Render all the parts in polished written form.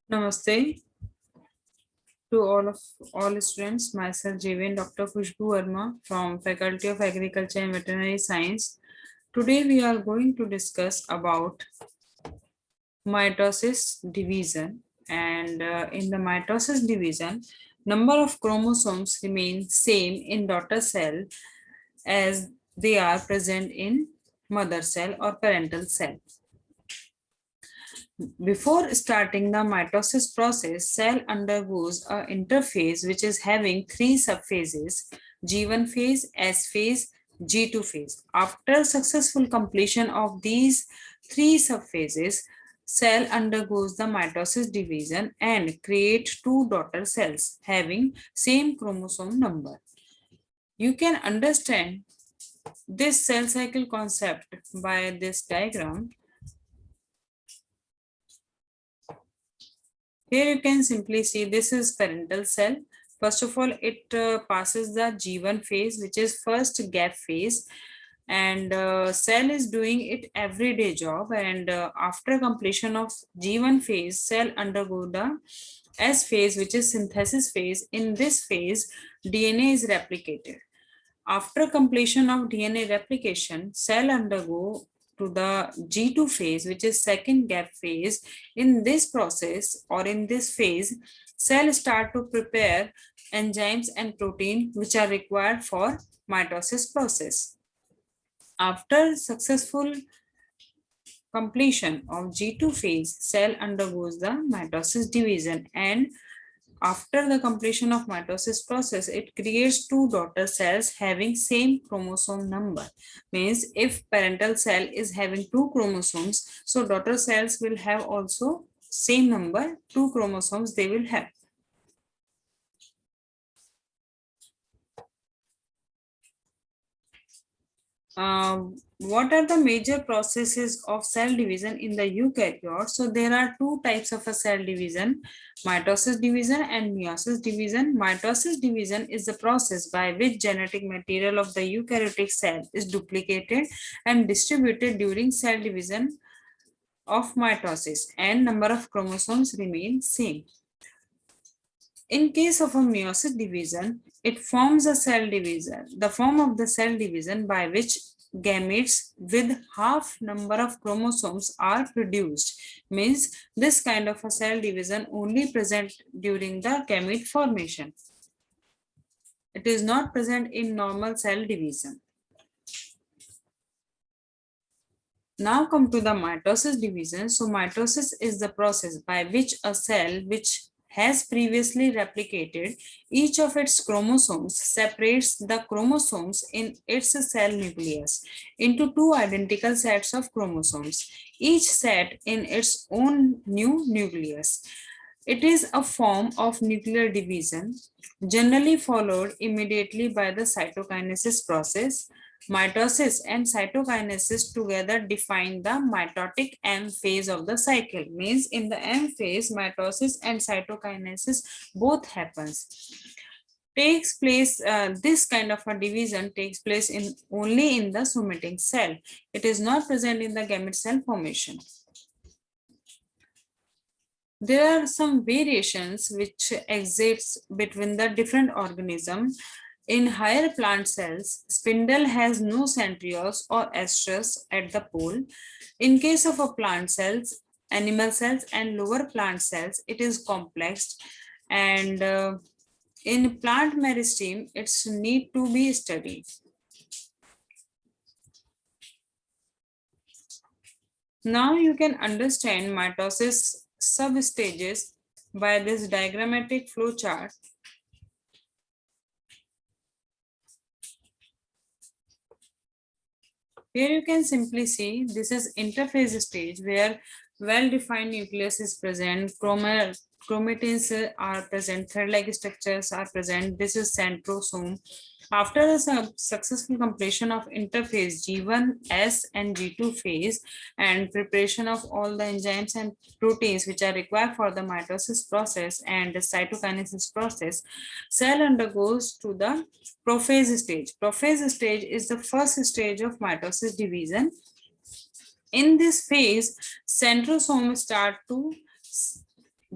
Namaste to all students. Myself Jayoti and Dr. Khushbu Verma from Faculty of Agriculture and Veterinary Science. Today we are going to discuss about mitosis division, and in the mitosis division, number of chromosomes remain same in daughter cell as they are present in mother cell or parental cell. Before starting the mitosis process, cell undergoes a interphase which is having three subphases: G1 phase, S phase, G2 phase. After successful completion of these three subphases, cell undergoes the mitosis division and create two daughter cells having same chromosome number. You can understand this cell cycle concept by this diagram. Here you can simply see this is parental cell. First of all, it passes the G1 phase, which is first gap phase, and cell is doing it everyday job. And after completion of G1 phase, cell undergo the S phase, which is synthesis phase. In this phase, DNA is replicated. After completion of DNA replication, cell undergo to the G2 phase, which is second gap phase. In this process or in this phase, cell start to prepare enzymes and protein which are required for mitosis process. After successful completion of G2 phase, cell undergoes the mitosis division, and after the completion of mitosis process, it creates two daughter cells having same chromosome number. Means if parental cell is having two chromosomes, so daughter cells will have also same number, two chromosomes they will have. What are the major processes of cell division in the eukaryote? So there are two types of a cell division: mitosis division and meiosis division. Mitosis division is the process by which genetic material of the eukaryotic cell is duplicated and distributed during cell division of mitosis, and number of chromosomes remain same. In case of a meiosis division, it forms a cell division, the form of the cell division by which gametes with half number of chromosomes are produced. Means this kind of a cell division only present during the gamete formation. It is not present in normal cell division. Now come to the mitosis division. So mitosis is the process by which a cell which has previously replicated each of its chromosomes separates the chromosomes in its cell nucleus into two identical sets of chromosomes, each set in its own new nucleus. It is a form of nuclear division generally followed immediately by the cytokinesis process. Mitosis and cytokinesis together define the mitotic M phase of the cycle. Means in the M phase, mitosis and cytokinesis both happens. Takes place, this kind of a division takes place in only in the somatic cell. It is not present in the gamete cell formation. There are some variations which exists between the different organisms. In higher plant cells, spindle has no centrioles or estrus at the pole. In case of a plant cells, animal cells and lower plant cells, it is complex, and in plant meristeme, it's need to be studied. Now you can understand mitosis substages by this diagrammatic flow chart. Here you can simply see this is interphase stage where well-defined nucleus is present, chromatins are present, thread-like structures are present. This is centrosome. After the successful completion of interphase G1, S and G2 phase and preparation of all the enzymes and proteins which are required for the mitosis process and the cytokinesis process, cell undergoes to the prophase stage. Prophase stage is the first stage of mitosis division. In this phase, centrosomes start to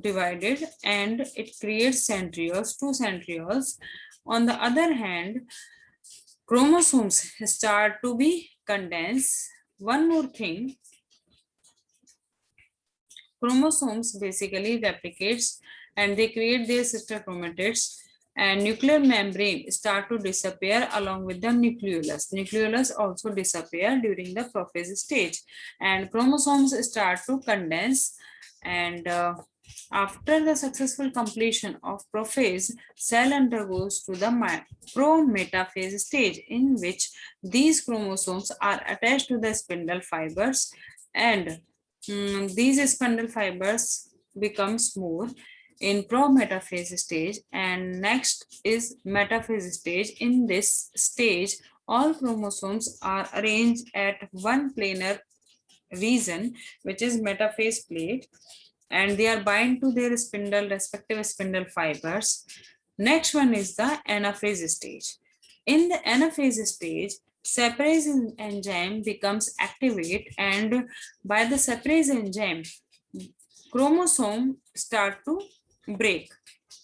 divided and it creates centrioles, two centrioles. On the other hand, chromosomes start to be condensed. One more thing, chromosomes basically replicates and they create their sister chromatids, and nuclear membrane start to disappear along with the nucleolus. Nucleolus also disappear during the prophase stage and chromosomes start to condense, and after the successful completion of prophase, cell undergoes to the pro-metaphase stage, in which these chromosomes are attached to the spindle fibers, and these spindle fibers becomes more in pro-metaphase stage, and next is metaphase stage. In this stage, all chromosomes are arranged at one planar region, which is metaphase plate, and they are bind to their spindle, respective spindle fibers. Next one is the anaphase stage. In the anaphase stage, separase enzyme becomes activate, and by the separase enzyme, chromosome start to break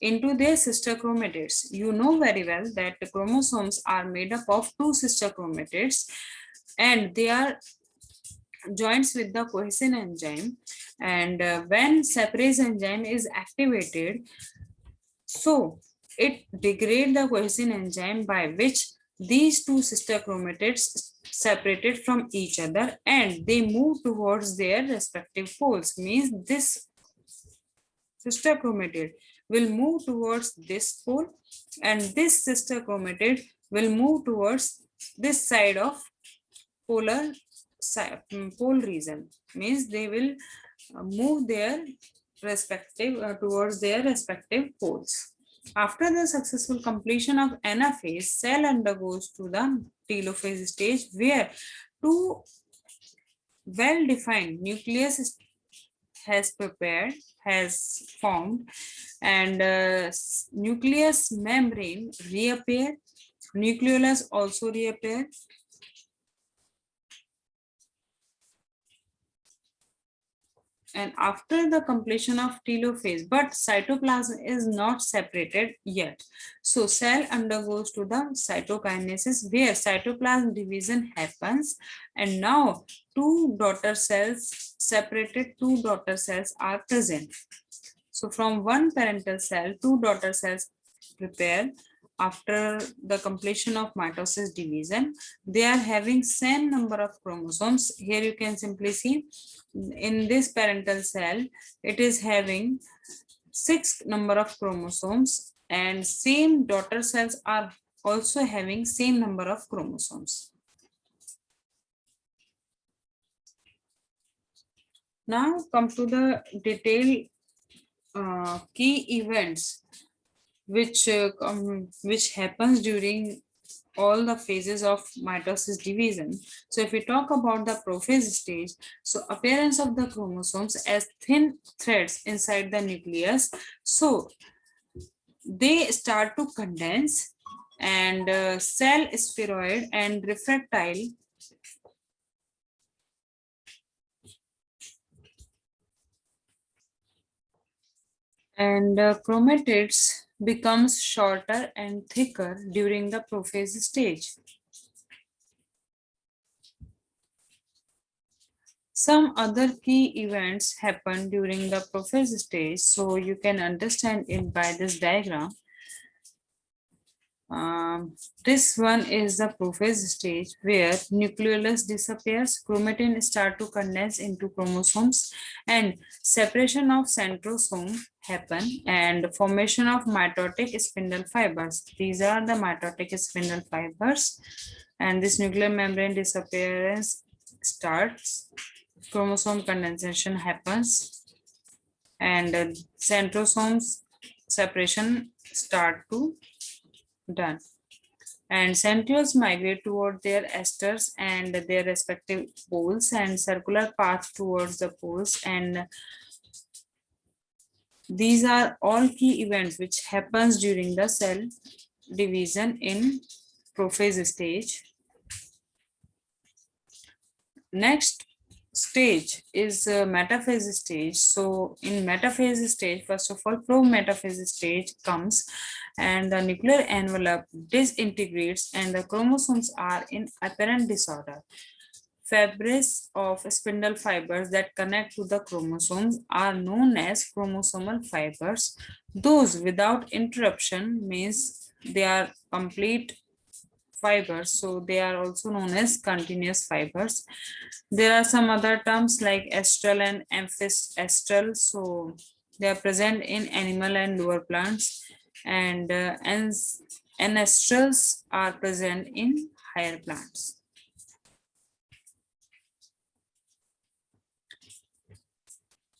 into their sister chromatids. You know very well that the chromosomes are made up of two sister chromatids, and they are joins with the cohesin enzyme, and when separase enzyme is activated, so it degrades the cohesin enzyme by which these two sister chromatids separated from each other and they move towards their respective poles. Means this sister chromatid will move towards this pole and this sister chromatid will move towards this side of polar pole region. Means they will move their respective towards their respective poles. After the successful completion of anaphase, cell undergoes to the telophase stage, where two well-defined nucleus has formed, and nucleus membrane reappear, nucleolus also reappear, and after the completion of telophase, but cytoplasm is not separated yet. So cell undergoes to the cytokinesis, where cytoplasm division happens, and now separated two daughter cells are present. So from one parental cell, two daughter cells prepare after the completion of mitosis division. They are having same number of chromosomes. Here you can simply see in this parental cell, it is having 6 number of chromosomes, and same daughter cells are also having same number of chromosomes. Now come to the detailed key events which happens during all the phases of mitosis division. So if we talk about the prophase stage, so appearance of the chromosomes as thin threads inside the nucleus, so they start to condense, and cell spheroid and refractile and chromatids becomes shorter and thicker during the prophase stage. Some other key events happen during the prophase stage, so you can understand it by this diagram. This one is the prophase stage, where nucleolus disappears, chromatin start to condense into chromosomes, and separation of centrosome happen, and formation of mitotic spindle fibers. These are the mitotic spindle fibers, and this nuclear membrane disappearance starts, chromosome condensation happens, and centrosomes separation start to done, and centrioles migrate toward their esters and their respective poles, and circular path towards the poles, and these are all key events which happens during the cell division in prophase stage. Next, stage is metaphase stage. So in metaphase stage, first of all, pro-metaphase stage comes and the nuclear envelope disintegrates and the chromosomes are in apparent disorder. Fabrics of spindle fibers that connect to the chromosomes are known as chromosomal fibers. Those without interruption means they are complete fibers, so they are also known as continuous fibers. There are some other terms like astral and amphiestral, so they are present in animal and lower plants, and anestrals are present in higher plants.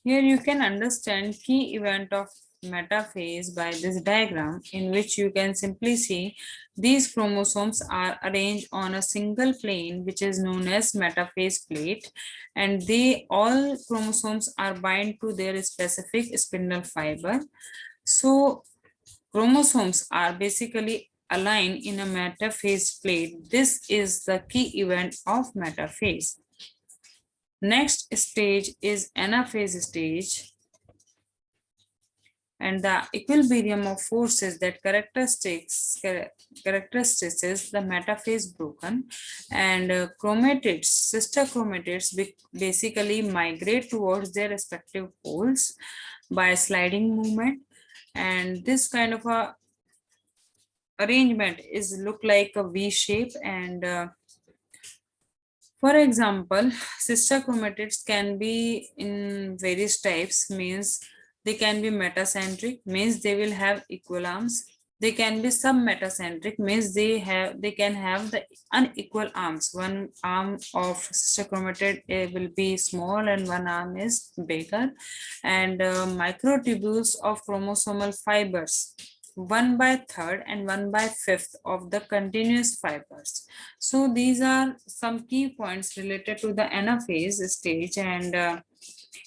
Here you can understand key event of metaphase by this diagram, in which you can simply see these chromosomes are arranged on a single plane which is known as metaphase plate, and they all chromosomes are bind to their specific spindle fiber. So chromosomes are basically aligned in a metaphase plate. This is the key event of metaphase. Next stage is anaphase stage, and the equilibrium of forces that characteristics the metaphase broken, and chromatids, sister chromatids basically migrate towards their respective poles by sliding movement, and this kind of a arrangement is look like a V shape. And for example, sister chromatids can be in various types, means they can be metacentric, means they will have equal arms. They can be submetacentric, means they can have the unequal arms. One arm of sister chromatid will be small and one arm is bigger. And microtubules of chromosomal fibers, 1/3 and 1/5 of the continuous fibers. So these are some key points related to the anaphase stage, and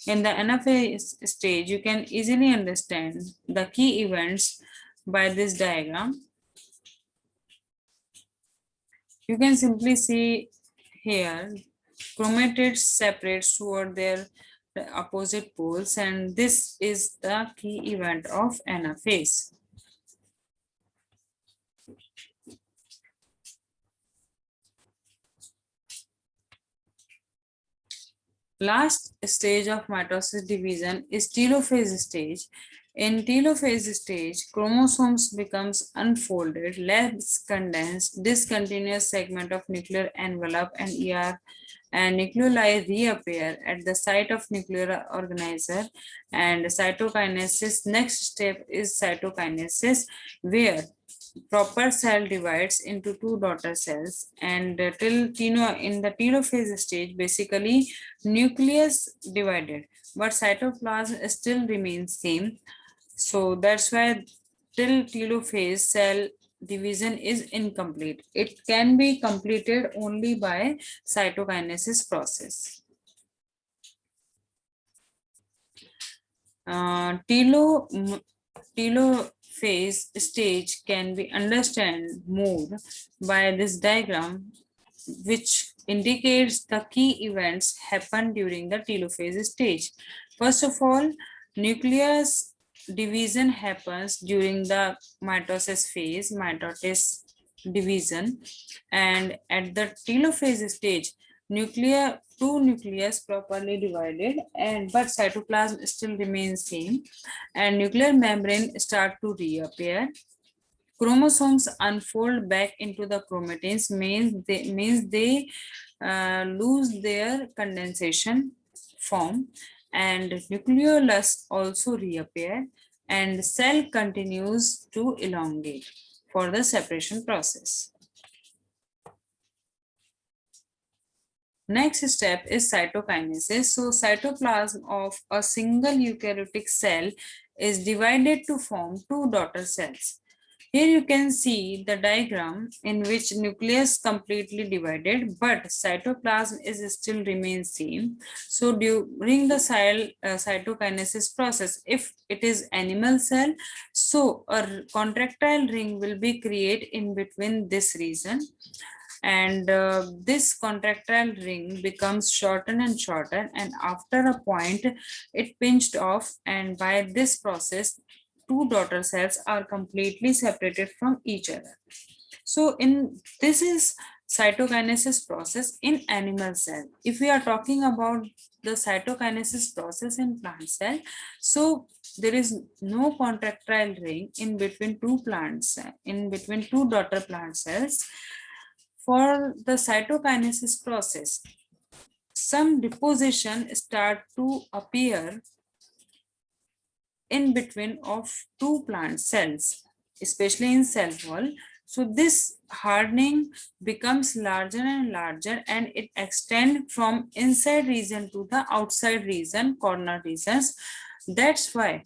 in the anaphase stage you can easily understand the key events by this diagram. You can simply see here chromatids separate toward their opposite poles, and this is the key event of anaphase. Last stage of mitosis division is telophase stage. In telophase stage, chromosomes becomes unfolded, less condensed, discontinuous segment of nuclear envelope and ER and nucleoli reappear at the site of nuclear organizer and cytokinesis. Next step is cytokinesis, where proper cell divides into two daughter cells, and in the telophase stage basically nucleus divided but cytoplasm still remains same. So that's why till telophase cell division is incomplete. It can be completed only by cytokinesis process. Telophase stage can be understood more by this diagram, which indicates the key events happen during the telophase stage. First of all, nucleus division happens during the mitosis phase, mitosis division, and at the telophase stage, two nucleus properly divided, and but cytoplasm still remains same, and nuclear membrane start to reappear. Chromosomes unfold back into the chromatins, means they lose their condensation form, and nucleolus also reappear, and cell continues to elongate for the separation process. Next step is cytokinesis. So cytoplasm of a single eukaryotic cell is divided to form two daughter cells. Here you can see the diagram in which nucleus completely divided, but cytoplasm is still remains same. So during the cytokinesis process, if it is animal cell, so a contractile ring will be created in between this region. and this contractile ring becomes shorter and shorter, and after a point it pinched off, and by this process two daughter cells are completely separated from each other. So in this is cytokinesis process in animal cell. If we are talking about the cytokinesis process in plant cell, so there is no contractile ring in between two plants, in between two daughter plant cells. For the cytokinesis process, some deposition start to appear in between of two plant cells, especially in cell wall. So this hardening becomes larger and larger, and it extends from inside region to the outside region, corner regions. That's why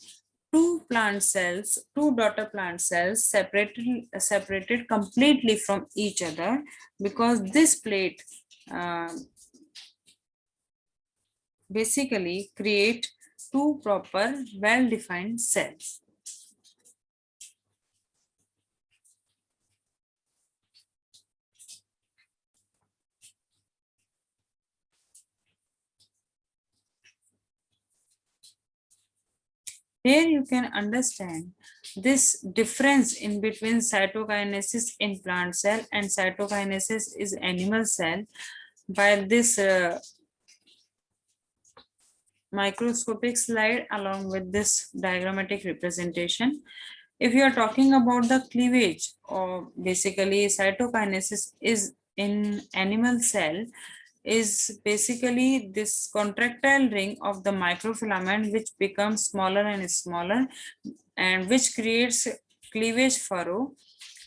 two daughter plant cells separated completely from each other, because this plate uh, basically create two proper well-defined cells. Here you can understand this difference in between cytokinesis in plant cell and cytokinesis is animal cell by this microscopic slide along with this diagrammatic representation. If you are talking about the cleavage, or basically cytokinesis is in animal cell, is basically this contractile ring of the microfilament which becomes smaller and smaller, and which creates cleavage furrow,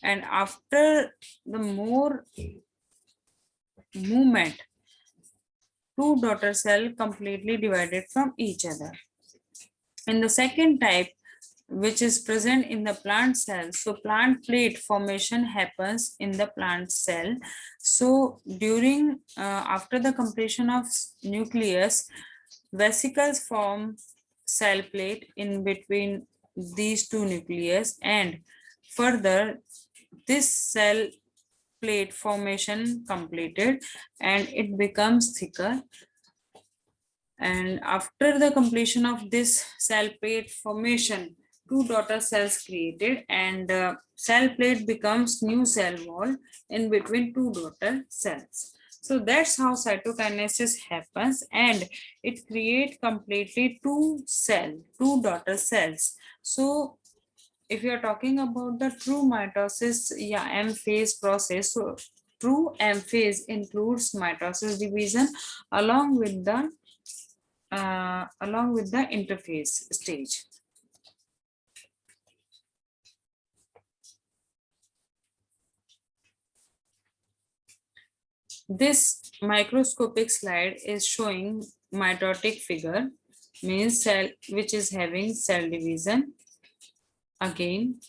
and after the more movement, two daughter cell completely divided from each other. In the second type, which is present in the plant cell, so plant plate formation happens in the plant cell. So during after the completion of nucleus, vesicles form cell plate in between these two nucleus, and further this cell plate formation completed and it becomes thicker, and after the completion of this cell plate formation, two daughter cells created, and cell plate becomes new cell wall in between two daughter cells. So that's how cytokinesis happens, and it creates completely two daughter cells. So if you're talking about the true mitosis, yeah, M phase process, so true M phase includes mitosis division along with the interphase stage. This microscopic slide is showing mitotic figure, means cell which is having cell division. Again,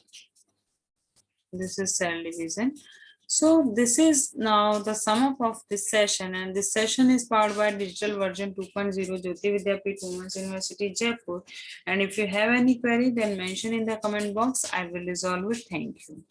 this is cell division. So this is now the sum up of this session, and this session is powered by digital version 2.0 Jyoti Vidyapeeth Women's University Jaipur. And if you have any query, then mention in the comment box. I will resolve it. Thank you.